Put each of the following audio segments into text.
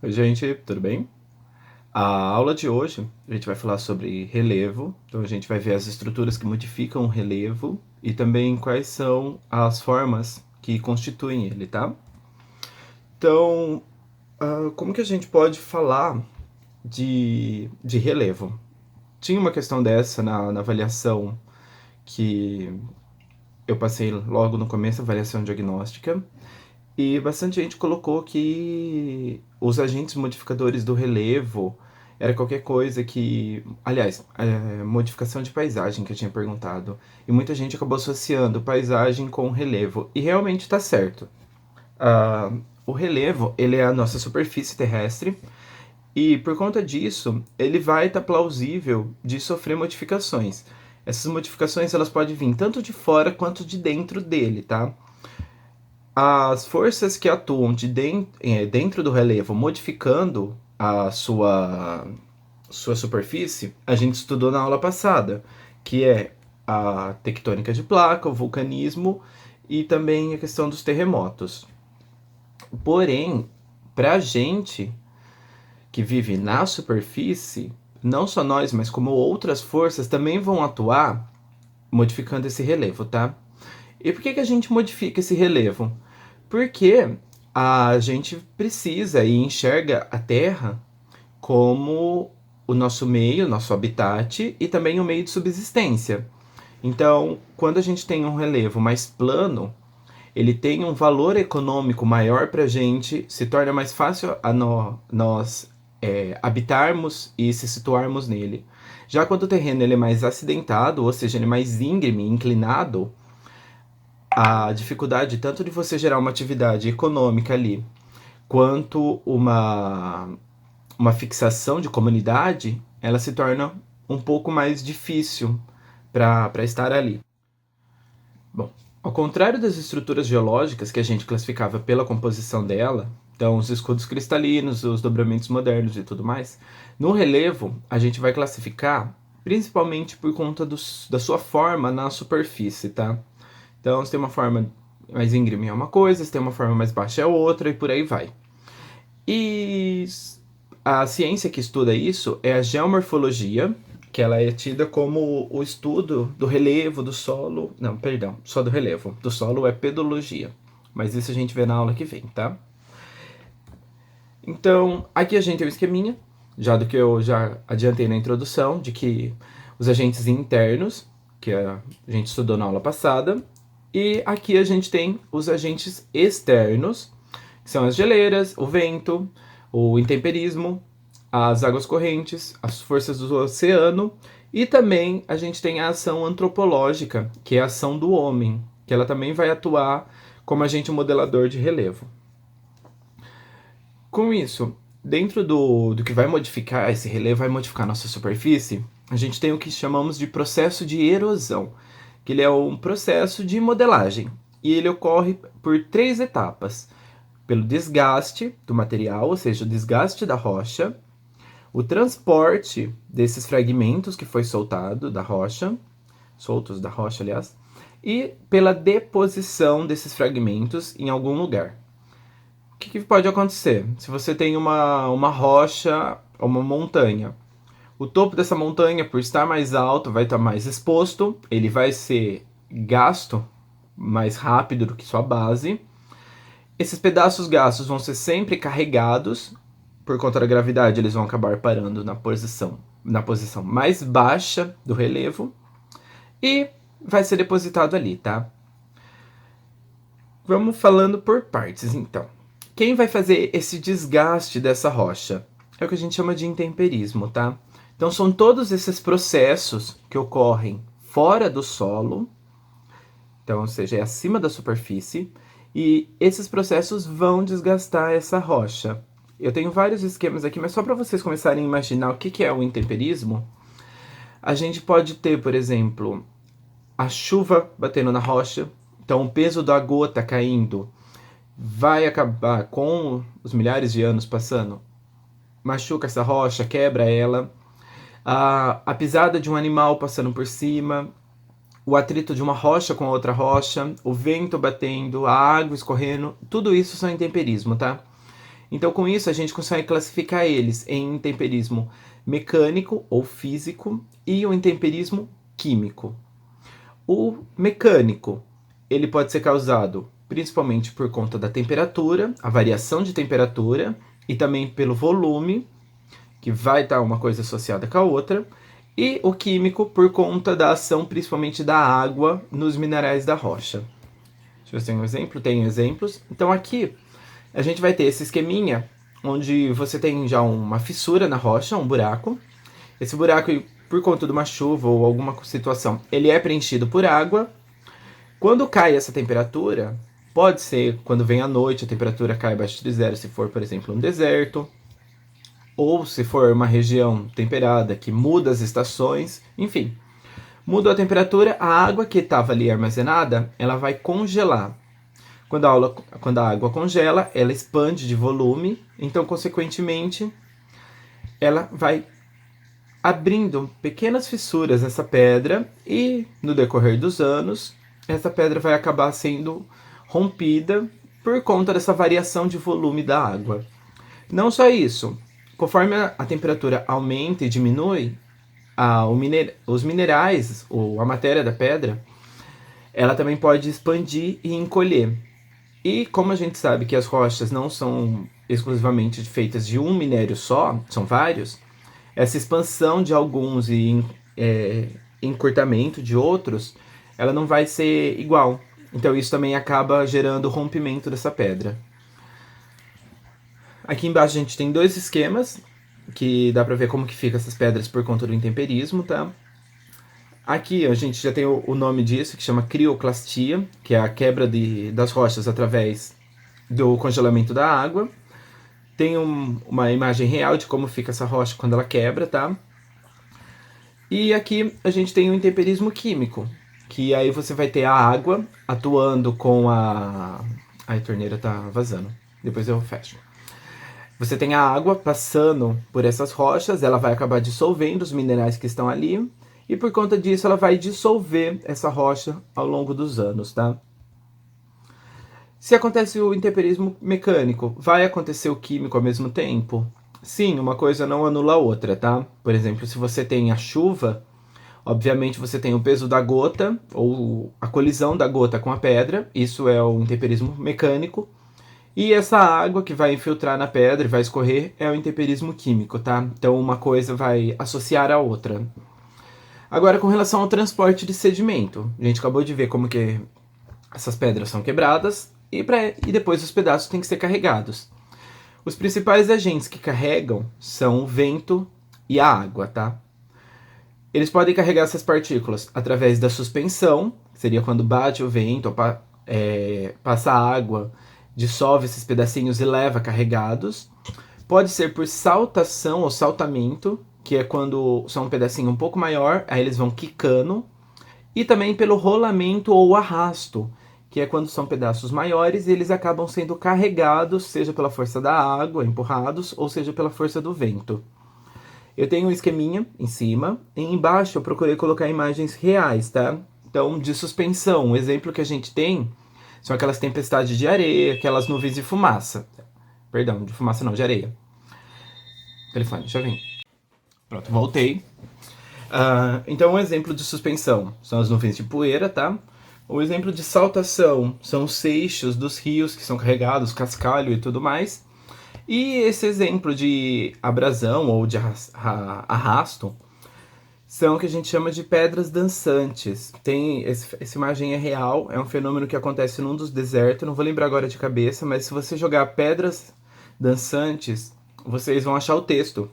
Oi, gente, tudo bem? A aula de hoje a gente vai falar sobre relevo, então a gente vai ver as estruturas que modificam o relevo e também quais são as formas que constituem ele, tá? Então, como que a gente pode falar de relevo? Tinha uma questão dessa na avaliação que eu passei logo no começo, avaliação diagnóstica, e bastante gente colocou que os agentes modificadores do relevo era qualquer coisa que. Aliás, modificação de paisagem que eu tinha perguntado. E muita gente acabou associando paisagem com relevo. E realmente está certo. O relevo ele é a nossa superfície terrestre. E por conta disso, ele vai estar plausível de sofrer modificações. Essas modificações elas podem vir tanto de fora quanto de dentro dele, tá? As forças que atuam dentro do relevo, modificando a sua superfície, a gente estudou na aula passada, que é a tectônica de placa, o vulcanismo e também a questão dos terremotos. Porém, para a gente que vive na superfície, não só nós, mas como outras forças também vão atuar modificando esse relevo, tá? E por que a gente modifica esse relevo? Porque a gente precisa e enxerga a Terra como o nosso meio, nosso habitat e também o meio de subsistência. Então, quando a gente tem um relevo mais plano, ele tem um valor econômico maior para a gente, se torna mais fácil nós habitarmos e se situarmos nele. Já quando o terreno ele é mais acidentado, ou seja, ele é mais íngreme, inclinado, a dificuldade tanto de você gerar uma atividade econômica ali, quanto uma fixação de comunidade, ela se torna um pouco mais difícil para estar ali. Bom, ao contrário das estruturas geológicas que a gente classificava pela composição dela, então os escudos cristalinos, os dobramentos modernos e tudo mais, no relevo a gente vai classificar principalmente por conta da sua forma na superfície, tá? Então, se tem uma forma mais íngreme é uma coisa, se tem uma forma mais baixa é outra e por aí vai. E a ciência que estuda isso é a geomorfologia, que ela é tida como o estudo do relevo do solo. Não, perdão, só do relevo. Do solo é pedologia. Mas isso a gente vê na aula que vem, tá? Então, aqui a gente tem um esqueminha, já do que eu já adiantei na introdução, de que os agentes internos, que a gente estudou na aula passada, e aqui a gente tem os agentes externos, que são as geleiras, o vento, o intemperismo, as águas correntes, as forças do oceano, e também a gente tem a ação antropológica, que é a ação do homem, que ela também vai atuar como agente modelador de relevo. Com isso, dentro do que vai modificar esse relevo, vai modificar a nossa superfície, a gente tem o que chamamos de processo de erosão, que ele é um processo de modelagem, e ele ocorre por 3 etapas. Pelo desgaste do material, ou seja, o desgaste da rocha, o transporte desses fragmentos que foi soltado da rocha, soltos da rocha, aliás, e pela deposição desses fragmentos em algum lugar. O que pode acontecer? Se você tem uma rocha ou uma montanha, o topo dessa montanha, por estar mais alto, vai estar mais exposto, ele vai ser gasto mais rápido do que sua base. Esses pedaços gastos vão ser sempre carregados, por conta da gravidade, eles vão acabar parando na posição mais baixa do relevo e vai ser depositado ali, tá? Vamos falando por partes, então. Quem vai fazer esse desgaste dessa rocha? É o que a gente chama de intemperismo, tá? Então são todos esses processos que ocorrem fora do solo, então, ou seja, é acima da superfície, e esses processos vão desgastar essa rocha. Eu tenho vários esquemas aqui, mas só para vocês começarem a imaginar o que é o intemperismo, a gente pode ter, por exemplo, a chuva batendo na rocha, então o peso da gota caindo vai acabar com os milhares de anos passando, machuca essa rocha, quebra ela, a pisada de um animal passando por cima, o atrito de uma rocha com outra rocha, o vento batendo, a água escorrendo, tudo isso são intemperismo, tá? Então, com isso, a gente consegue classificar eles em intemperismo mecânico ou físico e o intemperismo químico. O mecânico, ele pode ser causado principalmente por conta da temperatura, a variação de temperatura e também pelo volume, que vai estar uma coisa associada com a outra, e o químico por conta da ação principalmente da água nos minerais da rocha. Deixa eu ver se tem um exemplo, tem exemplos. Então aqui a gente vai ter esse esqueminha, onde você tem já uma fissura na rocha, um buraco. Esse buraco, por conta de uma chuva ou alguma situação, ele é preenchido por água. Quando cai essa temperatura, pode ser quando vem a noite, a temperatura cai abaixo de zero, se for, por exemplo, um deserto, ou se for uma região temperada que muda as estações, enfim. Muda a temperatura, a água que estava ali armazenada, ela vai congelar. Quando a água congela, ela expande de volume, então, consequentemente, ela vai abrindo pequenas fissuras nessa pedra e, no decorrer dos anos, essa pedra vai acabar sendo rompida por conta dessa variação de volume da água. Não só isso, conforme a temperatura aumenta e diminui, os minerais, ou a matéria da pedra, ela também pode expandir e encolher. E como a gente sabe que as rochas não são exclusivamente feitas de um minério só, são vários, essa expansão de alguns e encurtamento de outros, ela não vai ser igual. Então isso também acaba gerando o rompimento dessa pedra. Aqui embaixo a gente tem dois esquemas, que dá pra ver como que fica essas pedras por conta do intemperismo, tá? Aqui a gente já tem o nome disso, que chama crioclastia, que é a quebra das rochas através do congelamento da água. Tem uma imagem real de como fica essa rocha quando ela quebra, tá? E aqui a gente tem o intemperismo químico, que aí você vai ter a água atuando com a... Ai, a torneira tá vazando, depois eu fecho. Você tem a água passando por essas rochas, ela vai acabar dissolvendo os minerais que estão ali, e por conta disso ela vai dissolver essa rocha ao longo dos anos, tá? Se acontece o intemperismo mecânico, vai acontecer o químico ao mesmo tempo? Sim, uma coisa não anula a outra, tá? Por exemplo, se você tem a chuva, obviamente você tem o peso da gota, ou a colisão da gota com a pedra, isso é o intemperismo mecânico, e essa água que vai infiltrar na pedra e vai escorrer é o intemperismo químico, tá? Então uma coisa vai associar a outra. Agora, com relação ao transporte de sedimento, a gente acabou de ver como que essas pedras são quebradas e depois os pedaços têm que ser carregados. Os principais agentes que carregam são o vento e a água, tá? Eles podem carregar essas partículas através da suspensão, que seria quando bate o vento, ou passa a água, dissolve esses pedacinhos e leva carregados. Pode ser por saltação ou saltamento, que é quando são um pedacinho um pouco maior, aí eles vão quicando. E também pelo rolamento ou arrasto, que é quando são pedaços maiores e eles acabam sendo carregados, seja pela força da água, empurrados, ou seja pela força do vento. Eu tenho um esqueminha em cima, e embaixo eu procurei colocar imagens reais, tá? Então, de suspensão, um exemplo que a gente tem são aquelas tempestades de areia, aquelas nuvens de fumaça. Perdão, de fumaça não, de areia. Telefone, deixa eu vir. Pronto, voltei. Então, um exemplo de suspensão são as nuvens de poeira, tá? O exemplo de saltação são os seixos dos rios que são carregados, cascalho e tudo mais. E esse exemplo de abrasão ou de arrasto são o que a gente chama de pedras dançantes. Essa imagem é real, é um fenômeno que acontece num dos desertos, não vou lembrar agora de cabeça, mas se você jogar pedras dançantes, vocês vão achar o texto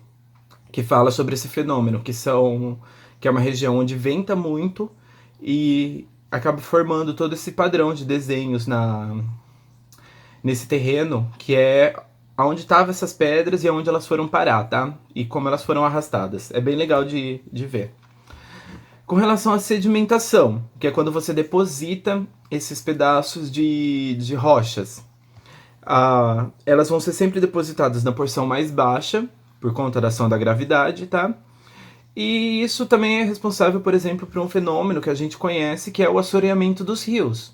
que fala sobre esse fenômeno, que é uma região onde venta muito e acaba formando todo esse padrão de desenhos nesse terreno, que é onde estavam essas pedras e aonde elas foram parar, tá? E como elas foram arrastadas. É bem legal de ver. Com relação à sedimentação, que é quando você deposita esses pedaços de rochas, elas vão ser sempre depositadas na porção mais baixa, por conta da ação da gravidade, tá? E isso também é responsável, por exemplo, por um fenômeno que a gente conhece, que é o assoreamento dos rios.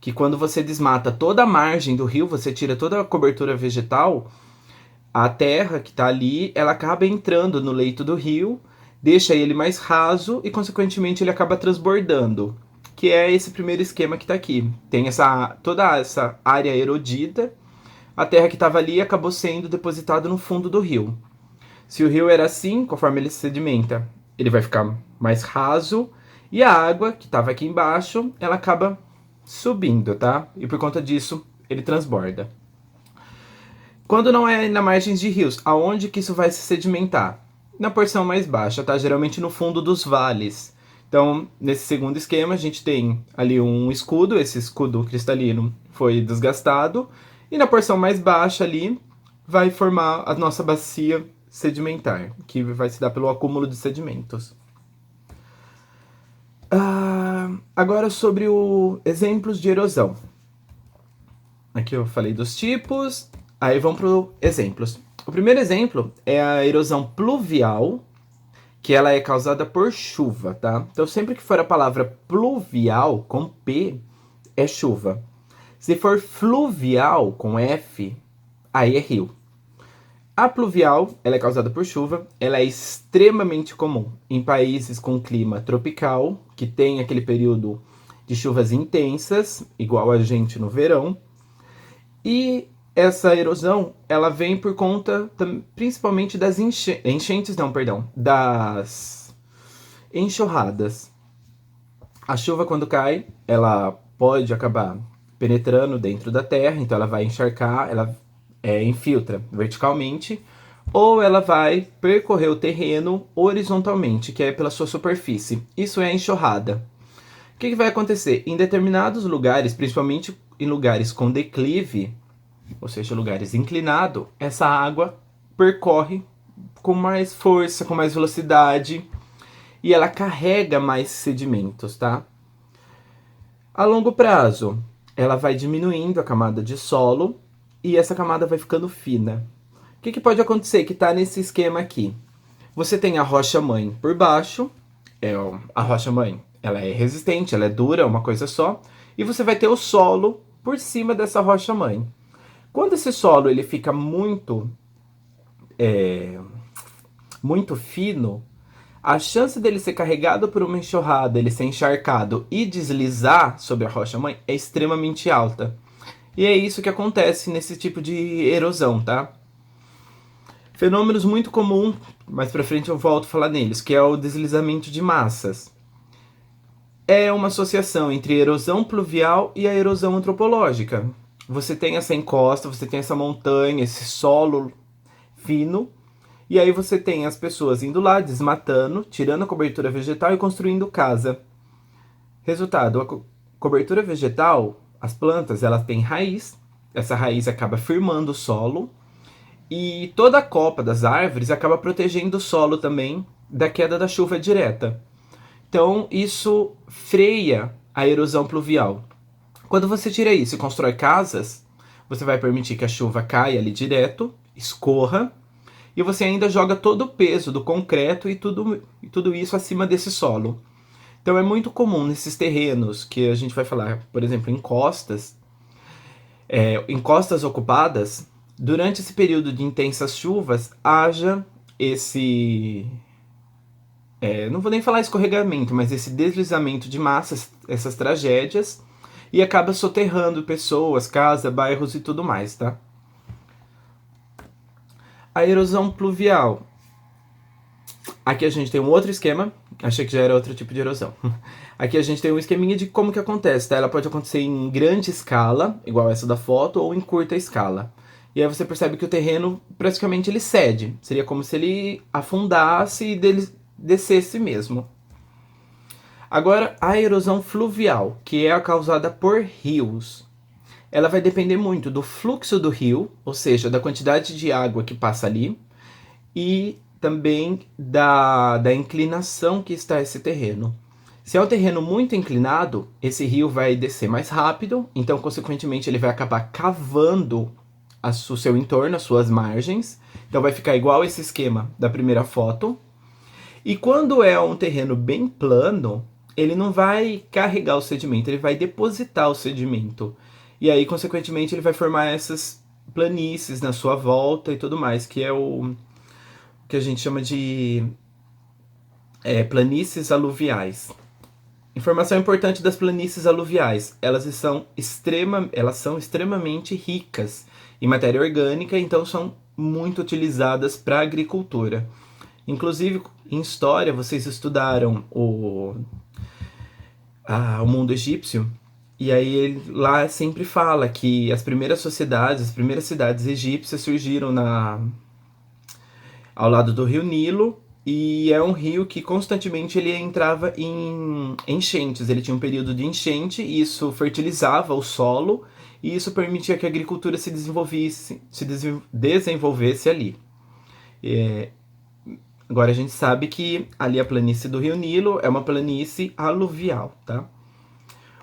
Que quando você desmata toda a margem do rio, você tira toda a cobertura vegetal, A terra que está ali, ela acaba entrando no leito do rio, deixa ele mais raso e, consequentemente, ele acaba transbordando, que é esse primeiro esquema que está aqui. Tem toda essa área erodida, a terra que estava ali acabou sendo depositada no fundo do rio. Se o rio era assim, conforme ele se sedimenta, ele vai ficar mais raso, e a água que estava aqui embaixo, ela acaba subindo, tá? E por conta disso, ele transborda. Quando não é na margem de rios, aonde que isso vai se sedimentar? Na porção mais baixa, tá? Geralmente no fundo dos vales. Então, nesse segundo esquema, a gente tem ali um escudo, esse escudo cristalino foi desgastado, e na porção mais baixa ali vai formar a nossa bacia sedimentar, que vai se dar pelo acúmulo de sedimentos. Agora sobre os exemplos de erosão. Aqui eu falei dos tipos, aí vamos para os exemplos. O primeiro exemplo é a erosão pluvial, que ela é causada por chuva, tá? Então sempre que for a palavra pluvial, com P, é chuva. Se for fluvial, com F, aí é rio. A pluvial, ela é causada por chuva, ela é extremamente comum em países com clima tropical, que tem aquele período de chuvas intensas, igual a gente no verão. E essa erosão, ela vem por conta principalmente das das enxurradas. A chuva, quando cai, ela pode acabar penetrando dentro da terra, então ela vai encharcar, ela infiltra verticalmente, ou ela vai percorrer o terreno horizontalmente, que é pela sua superfície. Isso é a enxurrada. O que vai acontecer? Em determinados lugares, principalmente em lugares com declive, ou seja, lugares inclinados, essa água percorre com mais força, com mais velocidade, e ela carrega mais sedimentos, tá? A longo prazo, ela vai diminuindo a camada de solo e essa camada vai ficando fina. O que pode acontecer que está nesse esquema aqui? Você tem a rocha-mãe por baixo, a rocha-mãe ela é resistente, ela é dura, é uma coisa só, e você vai ter o solo por cima dessa rocha-mãe. Quando esse solo ele fica muito fino, a chance dele ser carregado por uma enxurrada, ele ser encharcado e deslizar sobre a rocha-mãe é extremamente alta. E é isso que acontece nesse tipo de erosão, tá? Fenômenos muito comuns, mais pra frente eu volto a falar neles, que é o deslizamento de massas. É uma associação entre erosão pluvial e a erosão antropológica. Você tem essa encosta, você tem essa montanha, esse solo fino, e aí você tem as pessoas indo lá, desmatando, tirando a cobertura vegetal e construindo casa. Resultado, a cobertura vegetal, as plantas, elas têm raiz, essa raiz acaba firmando o solo, e toda a copa das árvores acaba protegendo o solo também da queda da chuva direta. Então, isso freia a erosão pluvial. Quando você tira isso e constrói casas, você vai permitir que a chuva caia ali direto, escorra, e você ainda joga todo o peso do concreto e tudo isso acima desse solo. Então é muito comum nesses terrenos que a gente vai falar, por exemplo, encostas ocupadas, durante esse período de intensas chuvas, haja esse... não vou nem falar escorregamento, mas esse deslizamento de massas, essas tragédias, e acaba soterrando pessoas, casas, bairros e tudo mais, tá? A erosão pluvial. Aqui a gente tem um outro esquema. Achei que já era outro tipo de erosão. Aqui a gente tem um esqueminha de como que acontece, tá? Ela pode acontecer em grande escala, igual essa da foto, ou em curta escala. E aí você percebe que o terreno, praticamente, ele cede. Seria como se ele afundasse e descesse mesmo. Agora, a erosão fluvial, que é a causada por rios. Ela vai depender muito do fluxo do rio, ou seja, da quantidade de água que passa ali, e também da inclinação que está esse terreno. Se é um terreno muito inclinado, esse rio vai descer mais rápido, então, consequentemente, ele vai acabar cavando o seu entorno, as suas margens. Então, vai ficar igual esse esquema da primeira foto. E quando é um terreno bem plano, ele não vai carregar o sedimento, ele vai depositar o sedimento. E aí, consequentemente, ele vai formar essas planícies na sua volta e tudo mais, que é o que a gente chama de planícies aluviais. Informação importante das planícies aluviais. Elas são extremamente ricas em matéria orgânica, então são muito utilizadas para a agricultura. Inclusive, em história, vocês estudaram o mundo egípcio, e aí ele lá sempre fala que as primeiras sociedades, as primeiras cidades egípcias surgiram ao lado do rio Nilo, e é um rio que constantemente ele entrava em enchentes. Ele tinha um período de enchente, e isso fertilizava o solo, e isso permitia que a agricultura se desenvolvesse ali. Agora a gente sabe que ali a planície do rio Nilo é uma planície aluvial, tá?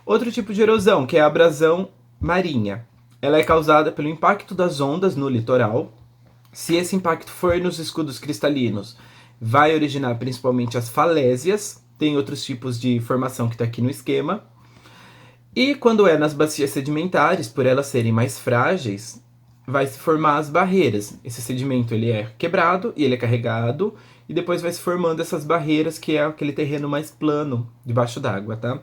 Outro tipo de erosão, que é a abrasão marinha. Ela é causada pelo impacto das ondas no litoral. Se esse impacto for nos escudos cristalinos, vai originar principalmente as falésias. Tem outros tipos de formação que está aqui no esquema. E quando é nas bacias sedimentares, por elas serem mais frágeis, vai se formar as barreiras. Esse sedimento ele é quebrado e ele é carregado, e depois vai se formando essas barreiras, que é aquele terreno mais plano debaixo d'água, tá?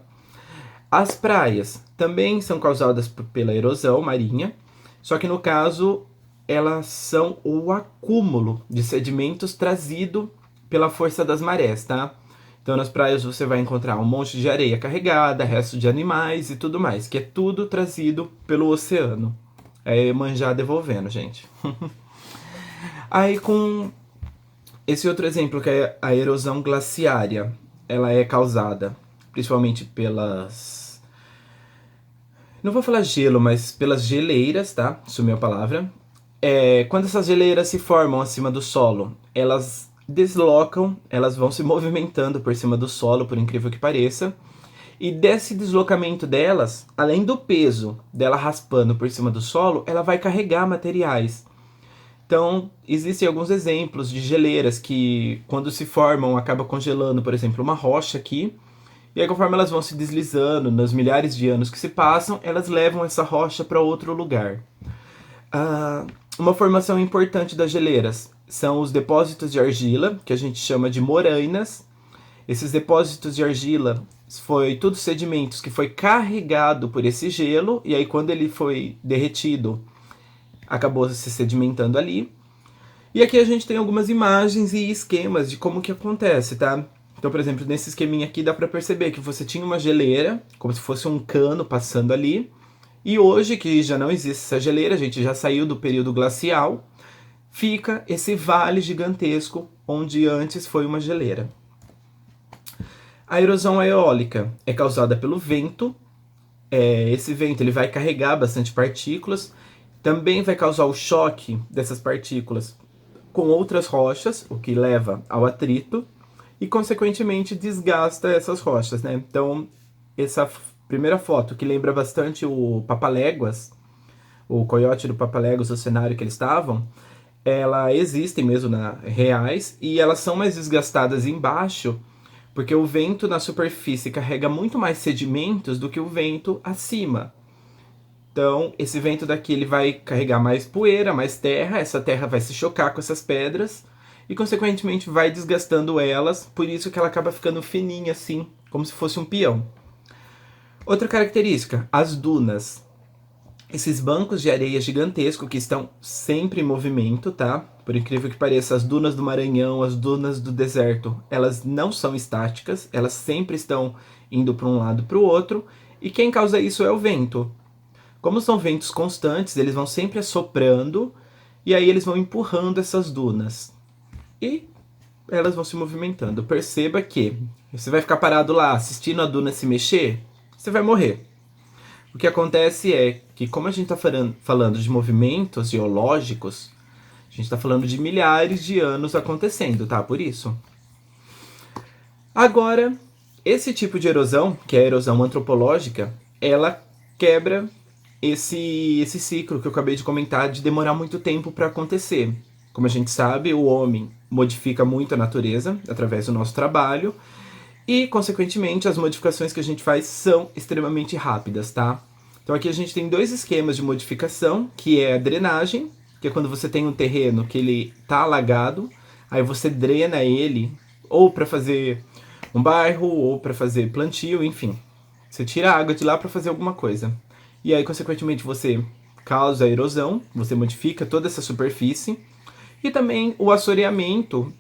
As praias também são causadas pela erosão marinha, só que no caso elas são o acúmulo de sedimentos trazido pela força das marés, tá? Então nas praias você vai encontrar um monte de areia carregada, resto de animais e tudo mais, que é tudo trazido pelo oceano. É manjar devolvendo, gente. Aí com esse outro exemplo, que é a erosão glaciária, ela é causada principalmente pelas... Não vou falar gelo, mas pelas geleiras, tá? Sumiu a palavra. Quando essas geleiras se formam acima do solo, elas deslocam, elas vão se movimentando por cima do solo, por incrível que pareça. E desse deslocamento delas, além do peso dela raspando por cima do solo, ela vai carregar materiais. Então, existem alguns exemplos de geleiras que, quando se formam, acaba congelando, por exemplo, uma rocha aqui. E aí, conforme elas vão se deslizando, nos milhares de anos que se passam, elas levam essa rocha para outro lugar. Uma formação importante das geleiras são os depósitos de argila, que a gente chama de morainas. Esses depósitos de argila foi tudo sedimentos que foi carregado por esse gelo, e aí quando ele foi derretido, acabou se sedimentando ali. E aqui a gente tem algumas imagens e esquemas de como que acontece, tá? Então, por exemplo, nesse esqueminha aqui dá para perceber que você tinha uma geleira, como se fosse um cano passando ali. E hoje, que já não existe essa geleira, a gente já saiu do período glacial, fica esse vale gigantesco onde antes foi uma geleira. A erosão eólica é causada pelo vento. Esse vento ele vai carregar bastante partículas, também vai causar o choque dessas partículas com outras rochas, o que leva ao atrito e, consequentemente, desgasta essas rochas, né? Então, essa primeira foto, que lembra bastante o Papaléguas, o coiote do Papaléguas, o cenário que eles estavam, ela existem mesmo reais, e elas são mais desgastadas embaixo, porque o vento na superfície carrega muito mais sedimentos do que o vento acima. Então, esse vento daqui ele vai carregar mais poeira, mais terra, essa terra vai se chocar com essas pedras e, consequentemente, vai desgastando elas, por isso que ela acaba ficando fininha assim, como se fosse um peão. Outra característica, as dunas. Esses bancos de areia gigantescos que estão sempre em movimento, tá? Por incrível que pareça, as dunas do Maranhão, as dunas do deserto, elas não são estáticas, elas sempre estão indo para um lado para o outro, e quem causa isso é o vento. Como são ventos constantes, eles vão sempre assoprando, e aí eles vão empurrando essas dunas. E elas vão se movimentando. Perceba que você vai ficar parado lá assistindo a duna se mexer, você vai morrer. O que acontece é que, como a gente está falando de movimentos geológicos, a gente está falando de milhares de anos acontecendo, tá? Por isso. Agora, esse tipo de erosão, que é a erosão antropológica, ela quebra esse ciclo que eu acabei de comentar de demorar muito tempo para acontecer. Como a gente sabe, o homem modifica muito a natureza através do nosso trabalho e, consequentemente, as modificações que a gente faz são extremamente rápidas, tá? Então aqui a gente tem dois esquemas de modificação, que é a drenagem, que é quando você tem um terreno que ele tá alagado, aí você drena ele, ou para fazer um bairro, ou para fazer plantio, enfim. Você tira a água de lá para fazer alguma coisa. E aí, consequentemente, você causa a erosão, você modifica toda essa superfície. E também o assoreamento,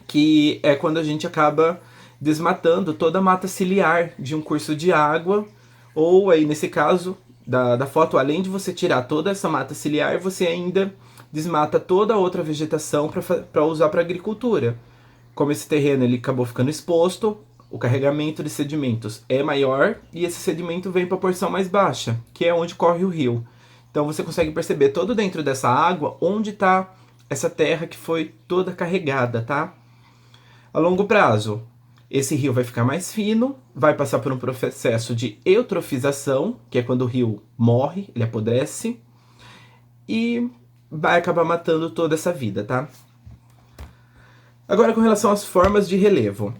que é quando a gente acaba desmatando toda a mata ciliar de um curso de água, ou aí nesse caso da foto, além de você tirar toda essa mata ciliar, você ainda desmata toda a outra vegetação para usar para agricultura. Como esse terreno ele acabou ficando exposto, o carregamento de sedimentos é maior e esse sedimento vem para a porção mais baixa, que é onde corre o rio. Então você consegue perceber todo dentro dessa água onde está essa terra que foi toda carregada, tá? A longo prazo, esse rio vai ficar mais fino, vai passar por um processo de eutrofização, que é quando o rio morre, ele apodrece, e vai acabar matando toda essa vida, tá? Agora, com relação às formas de relevo,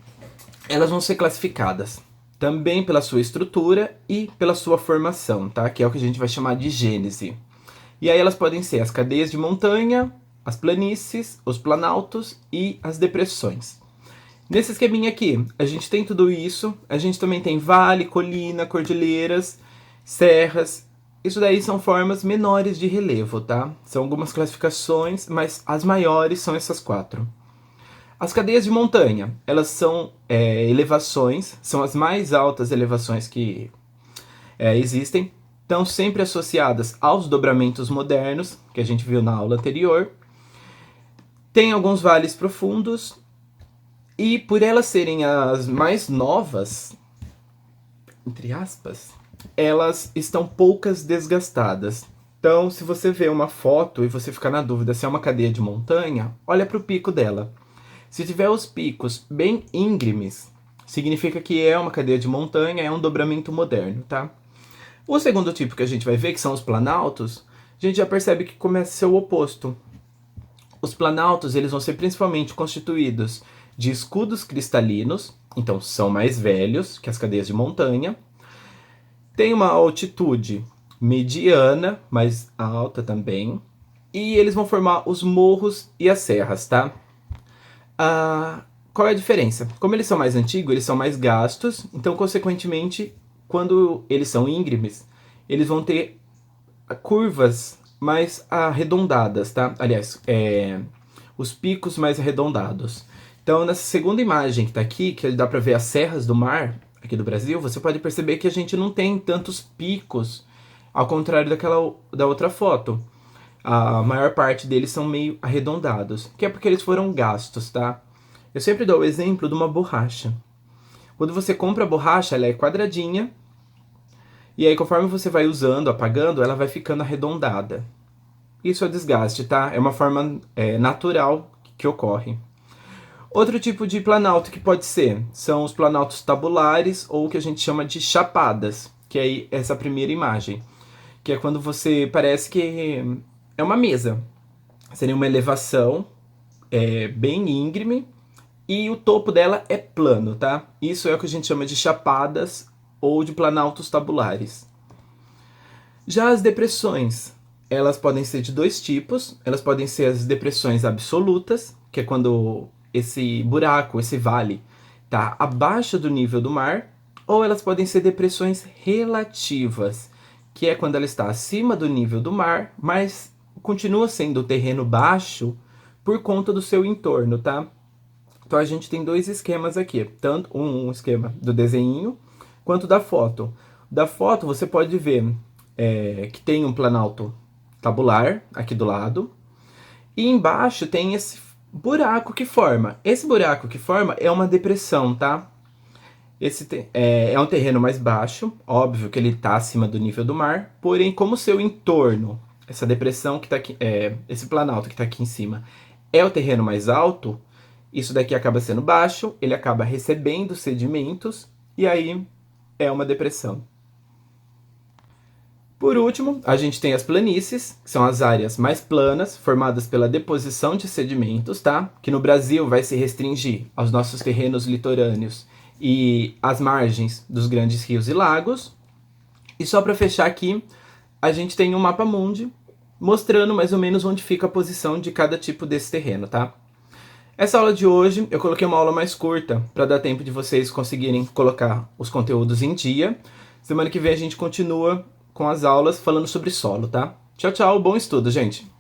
elas vão ser classificadas também pela sua estrutura e pela sua formação, tá? Que é o que a gente vai chamar de gênese. E aí elas podem ser as cadeias de montanha, as planícies, os planaltos e as depressões. Nesse esqueminha aqui, a gente tem tudo isso, a gente também tem vale, colina, cordilheiras, serras. Isso daí são formas menores de relevo, tá? São algumas classificações, mas as maiores são essas quatro. As cadeias de montanha, elas são elevações, são as mais altas elevações que existem, estão sempre associadas aos dobramentos modernos, que a gente viu na aula anterior. Tem alguns vales profundos, e por elas serem as mais novas, entre aspas, elas estão poucas desgastadas. Então, se você vê uma foto e você ficar na dúvida se é uma cadeia de montanha, olha para o pico dela. Se tiver os picos bem íngremes, significa que é uma cadeia de montanha, é um dobramento moderno, tá? O segundo tipo que a gente vai ver, que são os planaltos, a gente já percebe que começa a ser o oposto. Os planaltos, eles vão ser principalmente constituídos de escudos cristalinos, então são mais velhos que as cadeias de montanha. Tem uma altitude mediana, mais alta também, e eles vão formar os morros e as serras, tá? Qual é a diferença? Como eles são mais antigos, eles são mais gastos, então, consequentemente, quando eles são íngremes, eles vão ter curvas mais arredondadas, tá? Aliás, os picos mais arredondados. Então, nessa segunda imagem que está aqui, que dá para ver as serras do mar aqui do Brasil, você pode perceber que a gente não tem tantos picos, ao contrário da outra foto. A maior parte deles são meio arredondados, que é porque eles foram gastos, tá? Eu sempre dou o exemplo de uma borracha. Quando você compra a borracha, ela é quadradinha, e aí conforme você vai usando, apagando, ela vai ficando arredondada. Isso é desgaste, tá? É uma forma natural que ocorre. Outro tipo de planalto que pode ser são os planaltos tabulares ou o que a gente chama de chapadas, que é essa primeira imagem, que é quando você parece que é uma mesa. Seria uma elevação bem íngreme e o topo dela é plano, tá? Isso é o que a gente chama de chapadas ou de planaltos tabulares. Já as depressões, elas podem ser de dois tipos. Elas podem ser as depressões absolutas, que é quando esse buraco, esse vale, está abaixo do nível do mar, ou elas podem ser depressões relativas, que é quando ela está acima do nível do mar, mas continua sendo terreno baixo por conta do seu entorno, tá? Então a gente tem dois esquemas aqui, tanto um esquema do desenho quanto da foto. Da foto você pode ver que tem um planalto tabular aqui do lado, e embaixo tem esse buraco que forma. Esse buraco que forma é uma depressão, tá? Esse é um terreno mais baixo, óbvio que ele está acima do nível do mar, porém, como o seu entorno, essa depressão que está aqui, esse planalto que está aqui em cima, é o terreno mais alto, isso daqui acaba sendo baixo, ele acaba recebendo sedimentos, e aí é uma depressão. Por último, a gente tem as planícies, que são as áreas mais planas, formadas pela deposição de sedimentos, tá? Que no Brasil vai se restringir aos nossos terrenos litorâneos e às margens dos grandes rios e lagos. E só para fechar aqui, a gente tem um mapa mundi mostrando mais ou menos onde fica a posição de cada tipo desse terreno, tá? Essa aula de hoje eu coloquei uma aula mais curta para dar tempo de vocês conseguirem colocar os conteúdos em dia. Semana que vem a gente continua com as aulas falando sobre solo, tá? Tchau, tchau, bom estudo, gente!